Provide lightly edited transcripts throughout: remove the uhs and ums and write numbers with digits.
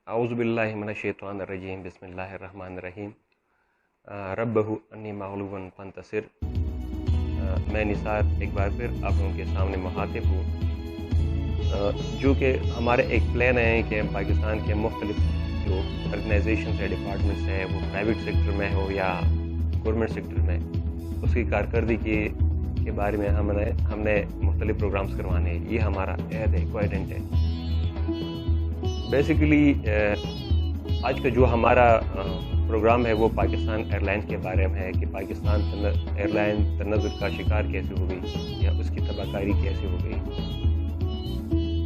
اعوذ باللہ من الشیطان الرجیم بسم اللہ الرحمن الرحیم ربہ انی مغلوب فانتصر۔ میں نثار ایک بار پھر آپ لوگوں کے سامنے مخاطب ہوں، جو کہ ہمارے ایک پلان ہے کہ پاکستان کے مختلف جو آرگنائزیشنز ہے، ڈپارٹمنٹس ہے، وہ پرائیویٹ سیکٹر میں ہو یا گورنمنٹ سیکٹر میں، اس کی کارکردگی کے بارے میں ہم نے مختلف پروگرامز کروانے ہیں۔ یہ ہمارا عہد ہے، کوائڈنٹ ہے۔ بیسیکلی آج کا جو ہمارا پروگرام ہے وہ پاکستان ایئر لائنز کے بارے میں ہے کہ پاکستان ایئر لائن تنزل کا شکار کیسے ہو گئی یا اس کی تباہ کاری کیسے ہو گئی۔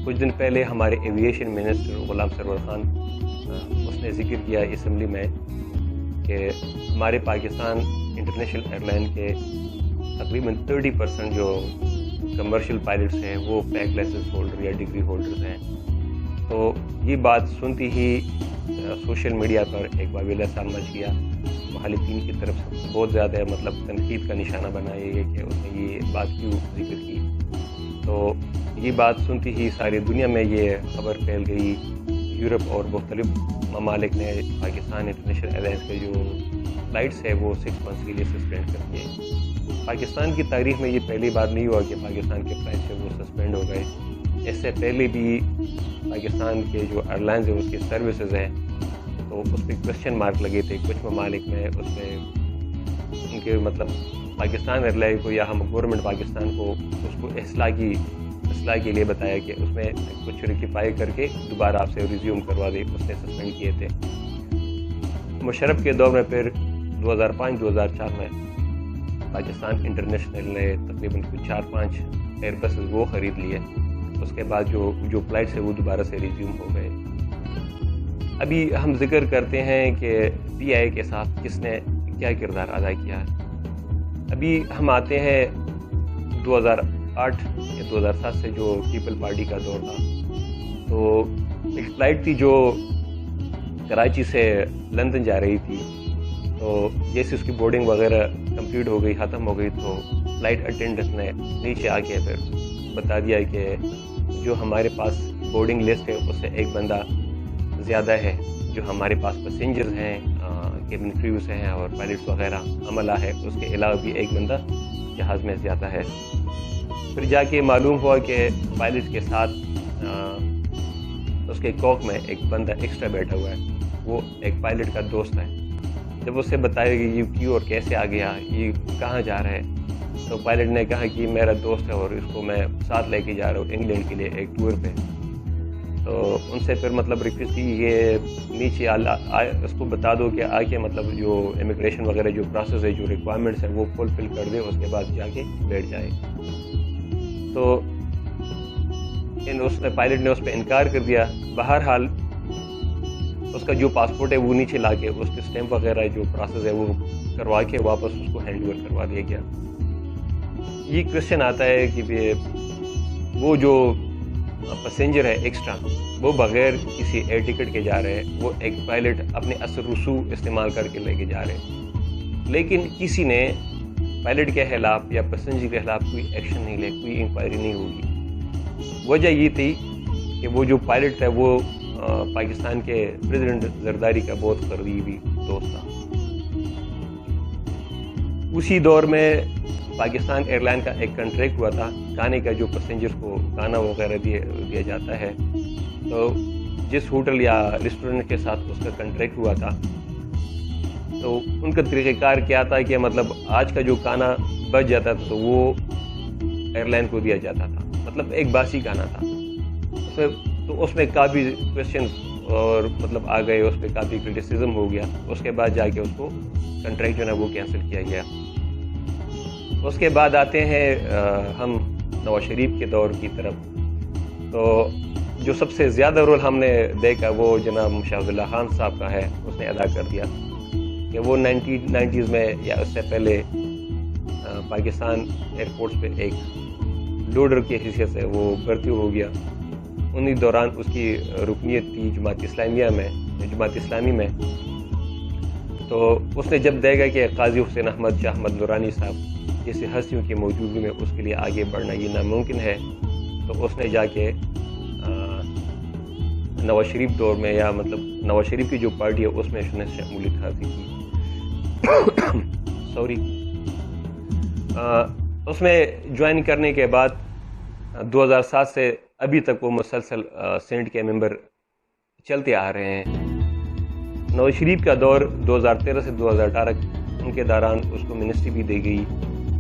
کچھ دن پہلے ہمارے ایویشن منسٹر غلام سرور خان اس نے ذکر کیا اسمبلی میں کہ ہمارے پاکستان انٹرنیشنل ایئر لائن کے تقریباً 30% جو کمرشل پائلٹس ہیں وہ پیک لائسنس ہولڈر یا ڈگری ہولڈرز ہیں۔ تو یہ بات سنتی ہی سوشل میڈیا پر ایک واویلا سا مچ گیا، مخالفین کی طرف سے بہت زیادہ تنقید کا نشانہ بنایا گیا کہ اس نے یہ بات کیوں ذکر کی۔ تو یہ بات سنتی ہی ساری دنیا میں یہ خبر پھیل گئی۔ یورپ اور مختلف ممالک نے پاکستان انٹرنیشنل ایئرلائنس کے جو فلائٹس ہے وہ 6 months کے لیے سسپینڈ کر دیے۔ پاکستان کی تاریخ میں یہ پہلی بار نہیں ہوا کہ پاکستان کے فلائٹس ہے وہ سسپینڈ ہو گئے۔ اس سے پہلے بھی پاکستان کے جو ایئر لائنز ہیں اس کی سروسز ہیں تو اس پہ کوشچن مارک لگے تھے کچھ ممالک میں، اس میں ان کے پاکستان ایئر لائن کو یا ہم گورنمنٹ پاکستان کو اس کو اصلاح کے لیے بتایا کہ اس میں کچھ ریکٹیفائی کر کے دوبارہ آپ سے ریزیوم کروا دے، اس نے سسپینڈ کیے تھے۔ مشرف کے دور میں پھر 2005-2004 میں پاکستان انٹرنیشنل نے تقریباً کچھ 4-5 ایئر بسز وہ خرید لیے۔ اس کے بعد جو فلائٹس ہیں وہ دوبارہ سے ریزیوم ہو گئے۔ ابھی ہم ذکر کرتے ہیں کہ پی آئی کے ساتھ کس نے کیا کردار ادا کیا ہے۔ ابھی ہم آتے ہیں 2008 یا 2007 سے جو پیپل پارٹی کا دور تھا، تو ایک فلائٹ تھی جو کراچی سے لندن جا رہی تھی، تو جیسے اس کی بورڈنگ وغیرہ کمپلیٹ ہو گئی، ختم ہو گئی، تو فلائٹ اٹینڈنٹ نے نیچے آ کے پھر بتا دیا کہ جو ہمارے پاس بورڈنگ لسٹ ہے اس سے ایک بندہ زیادہ ہے، جو ہمارے پاس پیسنجرز ہیں، کیبن کریوز ہیں اور پائلٹس وغیرہ عملہ ہے، اس کے علاوہ بھی ایک بندہ جہاز میں زیادہ ہے۔ پھر جا کے معلوم ہوا کہ پائلٹ کے ساتھ اس کے کوک میں ایک بندہ ایکسٹرا بیٹھا ہوا ہے، وہ ایک پائلٹ کا دوست ہے۔ جب اسے بتایا کہ یہ کیوں اور کیسے آ گیا، یہ کہاں جا رہا ہے، تو پائلٹ نے کہا کہ میرا دوست ہے اور اس کو میں ساتھ لے کے جا رہا ہوں انگلینڈ کے لیے ایک ٹور پہ۔ تو ان سے پھر ریکویسٹ کی کہ نیچے اس کو بتا دو کہ آ کے جو امیگریشن وغیرہ جو پروسیس ہے، جو ریکوائرمنٹس ہیں وہ فل کر دے، اس کے بعد جا کے بیٹھ جائے۔ تو پائلٹ نے اس پہ انکار کر دیا۔ بہرحال اس کا جو پاسپورٹ ہے وہ نیچے لا کے اس کے اسٹیمپ وغیرہ جو پروسیس ہے وہ کروا کے واپس اس کو ہینڈ اوور کروا دیا گیا۔ یہ کوشچن آتا ہے کہ وہ جو پیسنجر ہے ایکسٹرا، وہ بغیر کسی ایئر ٹکٹ کے جا رہے ہیں، وہ ایک پائلٹ اپنے اثر رسوخ استعمال کر کے لے کے جا رہے ہیں، لیکن کسی نے پائلٹ کے خلاف یا پیسنجر کے خلاف کوئی ایکشن نہیں لے، کوئی انکوائری نہیں ہوگی۔ وجہ یہ تھی کہ وہ جو پائلٹ تھا وہ پاکستان کے پریزیڈنٹ زرداری کا بہت قریبی دوست تھا۔ اسی دور میں پاکستان ایئر لائن کا ایک کنٹریکٹ ہوا تھا کھانے کا، جو پیسنجر کو کھانا وغیرہ دیا جاتا ہے، تو جس ہوٹل یا ریسٹورنٹ کے ساتھ اس کا کنٹریکٹ ہوا تھا، تو ان کا طریقہ کار کیا تھا کہ آج کا جو کھانا بچ جاتا تھا تو وہ ایئر لائن کو دیا جاتا تھا، ایک باسی کھانا تھا۔ تو اس میں کافی کویسچنز اور آ گئے، اس پہ کافی کرٹیسزم ہو گیا۔ اس کے بعد جا کے اس کو کنٹریکٹ جو ہے وہ کینسل کیا گیا۔ اس کے بعد آتے ہیں ہم نواز شریف کے دور کی طرف، تو جو سب سے زیادہ رول ہم نے دیکھا وہ جناب مشاہد اللہ خان صاحب کا ہے۔ اس نے ادا کر دیا کہ وہ 1990s میں یا اس سے پہلے پاکستان ایئرپورٹس پہ ایک لوڈر کی حیثیت سے وہ بھرتی ہو گیا۔ انہی دوران اس کی رکنیت تھی جماعت اسلامی میں، تو اس نے جب دیکھا کہ قاضی حسین احمد شاہ احمد نورانی صاحب جیسے ہستیوں کی موجودگی میں اس کے لیے آگے بڑھنا یہ ناممکن ہے، تو اس نے جا کے نواز شریف دور میں، یا مطلب نواز شریف کی جو پارٹی ہے اس میں نے شمولیت حاصل کی سوری اس میں جوائن کرنے کے بعد 2007 سے ابھی تک وہ مسلسل سینٹ کے ممبر چلتے آ رہے ہیں۔ نواز شریف کا دور 2013 سے 2018 ان کے دوران اس کو منسٹری بھی دی گئی،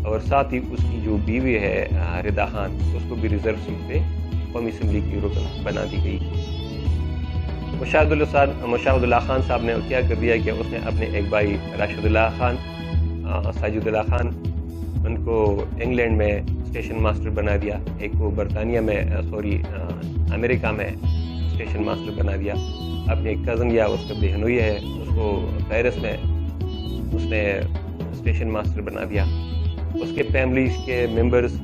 اور ساتھ ہی اس کی جو بیوی ہے ردا خان، اس کو بھی ریزرو سیٹ پہ قومی اسمبلی کی رکن بنا دی گئی۔ مشاہد اللہ خان صاحب نے کیا کر دیا کہ اس نے اپنے ایک بھائی راشد اللہ خان، ساجد اللہ خان، ان کو انگلینڈ میں اسٹیشن ماسٹر بنا دیا، ایک کو برطانیہ میں امریکہ میں اسٹیشن ماسٹر بنا دیا۔ اپنے کزن یا اس کا بہنوئی ہے، اس کو پیرس میں اس نے اسٹیشن ماسٹر بنا دیا۔ اس کے فیملی کے ممبرز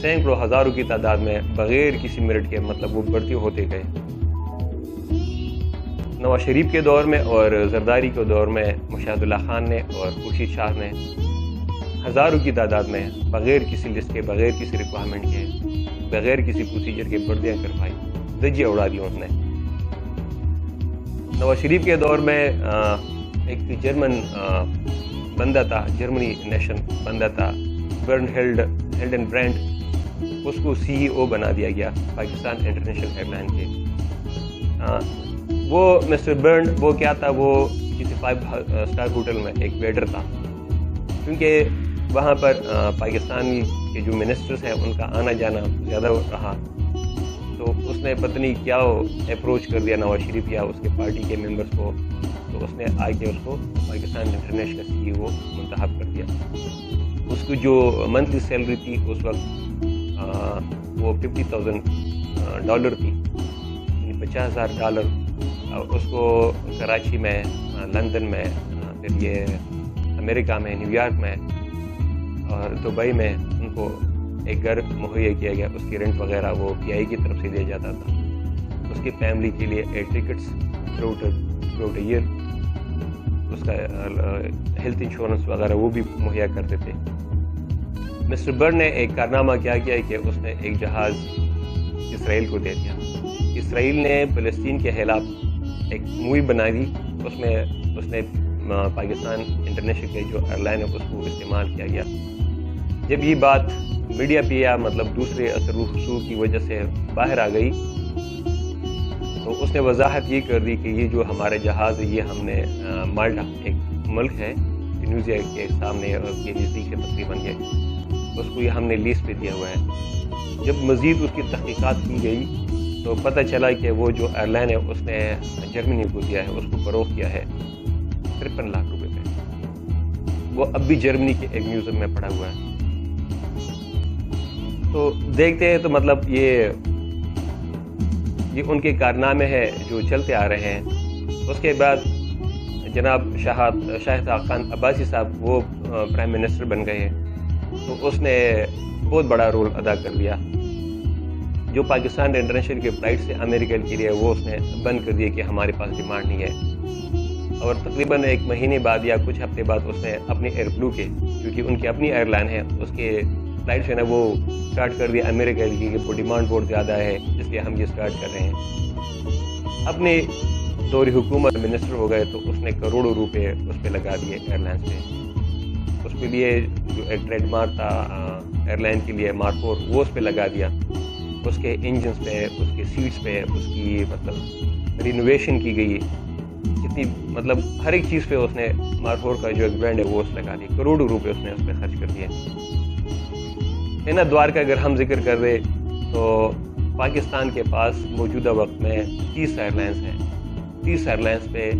سینکڑوں ہزاروں کی تعداد میں بغیر کسی میرٹ کے مطلب وہ بڑھتے ہوتے گئے۔ نواز شریف کے دور میں اور زرداری کے دور میں مشاہد اللہ خان نے اور خورشید شاہ نے ہزاروں کی تعداد میں بغیر کسی لسٹ کے، بغیر کسی ریکوائرمنٹ کے، بغیر کسی پروسیجر کے بردیاں کروائی، دھجیاں اڑا دی انہوں نے۔ نواز شریف کے دور میں ایک جرمن بندہ تھا، جرمنی نیشن بندہ تھا، برن ہیلڈن برینڈ، اس کو CEO بنا دیا گیا پاکستان انٹرنیشنل ایئر لائن کے۔ وہ مسٹر برن وہ کیا تھا، وہ کسی 5 اسٹار ہوٹل میں ایک ویٹر تھا، کیونکہ وہاں پر پاکستانی کے جو منسٹرز ہیں ان کا آنا جانا زیادہ رہا، تو اس نے پتہ نہیں کیا اپروچ کر دیا نواز شریف یا اس کے پارٹی کے ممبرز کو، تو اس نے آ کے اس کو پاکستان انٹرنیشنل کا CEO منتخب کر دیا۔ اس کی جو منتھلی سیلری تھی اس وقت وہ $50,000 تھی، یعنی $50,000۔ اس کو کراچی میں، لندن میں، پھر یہ امریکہ میں، نیو یارک میں اور دبئی میں ان کو ایک گھر مہیا کیا گیا۔ اس کی رینٹ وغیرہ وہ PI کی طرف سے دیا جاتا تھا۔ اس کی فیملی کے لیے ایئر ٹکٹس تھرو ایئر، اس کا ہیلتھ انشورنس وغیرہ وہ بھی مہیا کرتے تھے۔ مسٹر برن نے ایک کارنامہ کیا کیا کہ اس نے ایک جہاز اسرائیل کو دے دیا۔ اسرائیل نے فلسطین کے خلاف ایک مووی بنا دی، اس میں اس نے پاکستان انٹرنیشنل کے جو ایئر لائن ہے اس کو استعمال کیا گیا۔ جب یہ بات میڈیا پہ یا مطلب دوسرے اثر و رسوخ کی وجہ سے باہر آ گئی، تو اس نے وضاحت یہ کر دی کہ یہ جو ہمارا جہاز ہے یہ ہم نے مالٹا، ایک ملک ہے ٹیونیزیا کے سامنے کے نزدیک ہے تقریباً، اس کو یہ ہم نے لیز پہ دیا ہوا ہے۔ جب مزید اس کی تحقیقات کی گئی تو پتہ چلا کہ وہ جو ایئر لائن ہے اس نے جرمنی کو دیا ہے، اس کو فروخت کیا ہے 53 لاکھ روپے پہ۔ وہ اب بھی جرمنی کے ایک میوزیم میں پڑا ہوا ہے۔ تو دیکھتے ہیں تو مطلب یہ ان کے کارنامے ہیں جو چلتے آ رہے ہیں۔ اس کے بعد جناب شاہد خان عباسی صاحب وہ پرائم منسٹر بن گئے ہیں، تو اس نے بہت بڑا رول ادا کر دیا۔ جو پاکستان انٹرنیشنل کے فلائٹ سے امریکہ کے لیے وہ اس نے بند کر دیا کہ ہمارے پاس ڈیمانڈ نہیں ہے۔ اور تقریباً 1 مہینے بعد یا کچھ ہفتے بعد اس نے اپنے ایئر بلو کے، کیونکہ ان کی اپنی ایئر لائن ہے، اس کے فلائٹ سے نا وہ اسٹارٹ کر دیا امریکہ کے لیے کہ وہ ڈیمانڈ بہت زیادہ ہے، اس لیے ہم یہ اسٹارٹ کر رہے ہیں۔ اپنے دور حکومت منسٹر ہو گئے تو اس نے کروڑوں روپے اس پہ لگا دیے ایئر لائنس پہ۔ اس کے لیے جو ایک ٹریڈ مارک تھا ایئر لائن کے لیے مارک 4 وہ اس پہ لگا دیا، اس کے انجنس پہ، اس کے سیٹس پہ، اس کی مطلب رینوویشن کی گئی، جتنی مطلب ہر ایک چیز پہ اس نے مارک 4 کا جو ایک برانڈ ہے وہ اس لگا دی، کروڑوں روپے اس نے اس پہ خرچ کر دیے۔ ان ادوار کا اگر ہم ذکر کر رہے تو پاکستان کے پاس موجودہ وقت میں 30 ایئر لائنس ہیں۔ 30 ایئر لائنس پہ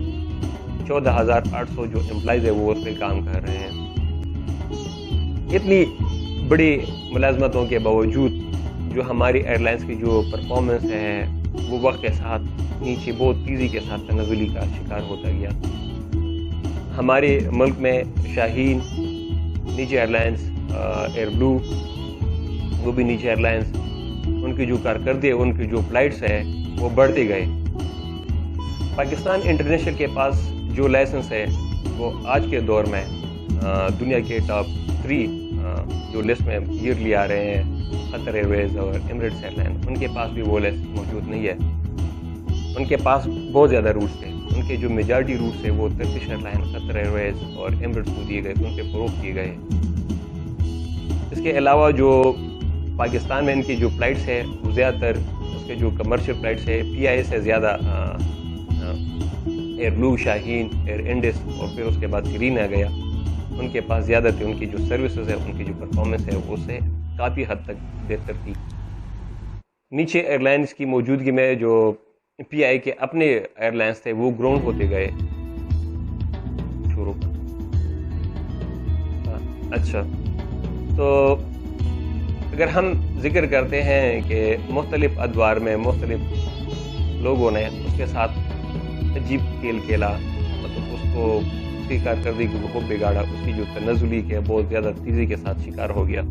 14,800 جو امپلائیز ہے وہ اس پہ کام کر رہے ہیں۔ اتنی بڑی ملازمتوں کے باوجود جو ہماری ایئر لائنس کی جو پرفارمنس ہے وہ وقت کے ساتھ نیچے بہت تیزی کے ساتھ تنزلی کا شکار ہوتا گیا۔ ہمارے ملک میں شاہین، نیچے ایئر لائنس، ایئر بلو، وہ بھی نیچے ایئر لائنس، ان کی جو کارکردگی ہے، ان کی جو فلائٹس ہیں وہ بڑھتے گئے۔ پاکستان انٹرنیشنل کے پاس جو لائسنس ہے وہ آج کے دور میں دنیا کے ٹاپ 3 جو لسٹ میں ایئرلی آ رہے ہیں، قطر ایئر ویز اور ایمریٹس ایئر لائن، ان کے پاس بھی وہ لائسنس موجود نہیں ہے۔ ان کے پاس بہت زیادہ روٹس تھے. ان کے جو میجارٹی روٹس ہیں وہ ترکش ایئر لائن، قطر ایئر ویز اور ایمریٹس کو دیے گئے، ان پہ فروغ دیے گئے. اس کے علاوہ جو پاکستان میں ان کی جو فلائٹس ہے وہ زیادہ تر اس کے جو کمرشل فلائٹس ہے پی آئی سے زیادہ ایئر بلو، شاہین، ایئر انڈس اور پھر اس کے بعد سیرین آ گیا. ان کے پاس زیادہ تھی. ان کی جو سروسز ہے، ان کی جو پرفارمنس ہے وہ سے کافی حد تک بہتر تھی. نیچے ایئر لائنس کی موجودگی میں جو پی آئی کے اپنے ایئر لائنس تھے وہ گراؤنڈ ہوتے گئے. شروع اچھا، تو اگر ہم ذکر کرتے ہیں کہ مختلف ادوار میں مختلف لوگوں نے اس کے ساتھ عجیب کھیل کھیلا، مطلب اس کو اس کی کارکردگی کو بہت بگاڑا، اس کی جو تنزلی کے بہت زیادہ تیزی کے ساتھ شکار ہو گیا.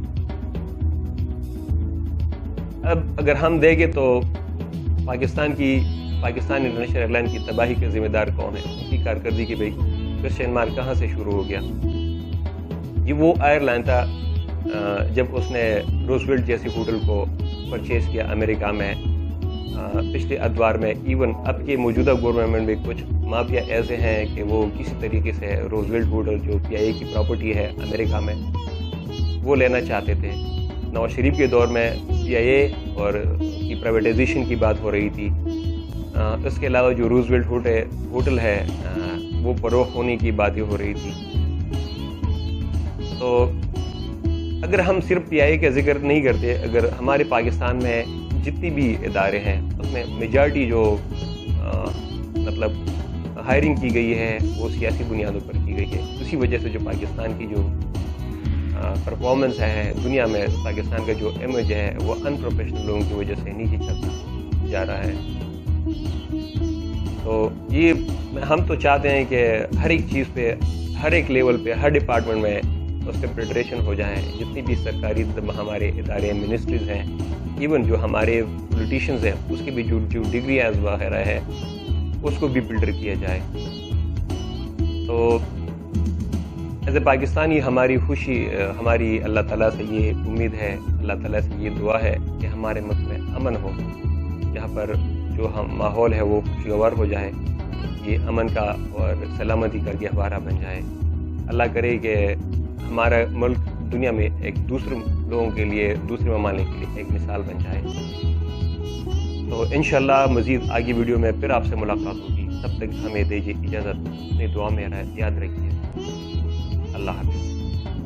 اب اگر ہم دیکھیں تو پاکستانی انٹرنیشنل ایئر لائن کی تباہی کے ذمہ دار کون ہے، اس کی کارکردگی کی بھائی کرسچین مار کہاں سے شروع ہو گیا. یہ وہ ایئر لائن تھا جب اس نے روزویلٹ جیسی ہوٹل کو پرچیز کیا امریکہ میں. پچھلے ادوار میں ایون اب کے موجودہ گورنمنٹ میں کچھ مافیا ایسے ہیں کہ وہ کسی طریقے سے روزویلٹ ہوٹل جو پی آئی اے کی پراپرٹی ہے امریکہ میں وہ لینا چاہتے تھے. نواز شریف کے دور میں پی آئی اے اور کی پرائیویٹائزیشن کی بات ہو رہی تھی. اس کے علاوہ جو روزویلٹ ہوٹل ہے وہ فروخت ہونے کی باتیں ہو رہی تھی. تو اگر ہم صرف پی آئی اے کا ذکر نہیں کرتے، اگر ہمارے پاکستان میں جتنی بھی ادارے ہیں اس میں میجارٹی جو مطلب ہائرنگ کی گئی ہے وہ سیاسی بنیادوں پر کی گئی ہے. اسی وجہ سے جو پاکستان کی جو پرفارمنس ہے دنیا میں، پاکستان کا جو امیج ہے وہ ان پروفیشنل لوگوں کی وجہ سے نیچے چلتا جا رہا ہے. تو یہ ہم تو چاہتے ہیں کہ ہر ایک چیز پہ، ہر ایک لیول پہ، ہر ڈپارٹمنٹ میں اس کے فیڈریشن ہو جائیں. جتنی بھی سرکاری ہمارے ادارے منسٹریز ہیں، ایون جو ہمارے پولیٹیشنز ہیں اس کی بھی جو ڈگریز وغیرہ ہے اس کو بھی بلڈر کیا جائے. تو ایز اے پاکستانی ہماری خوشی، ہماری اللہ تعالیٰ سے یہ امید ہے، اللہ تعالیٰ سے یہ دعا ہے کہ ہمارے ملک میں امن ہو، یہاں پر جو ماحول ہے وہ خوشگوار ہو جائے، یہ امن کا اور سلامتی کا گہوارہ بن جائے. اللہ کرے کہ ہمارا ملک دنیا میں ایک دوسرے لوگوں کے لیے، دوسرے ممالک کے لیے ایک مثال بن جائے. تو انشاءاللہ مزید آگے ویڈیو میں پھر آپ سے ملاقات ہوگی. تب تک ہمیں دیجیے اجازت. اپنی دعا میں یاد رکھیے. اللہ حافظ.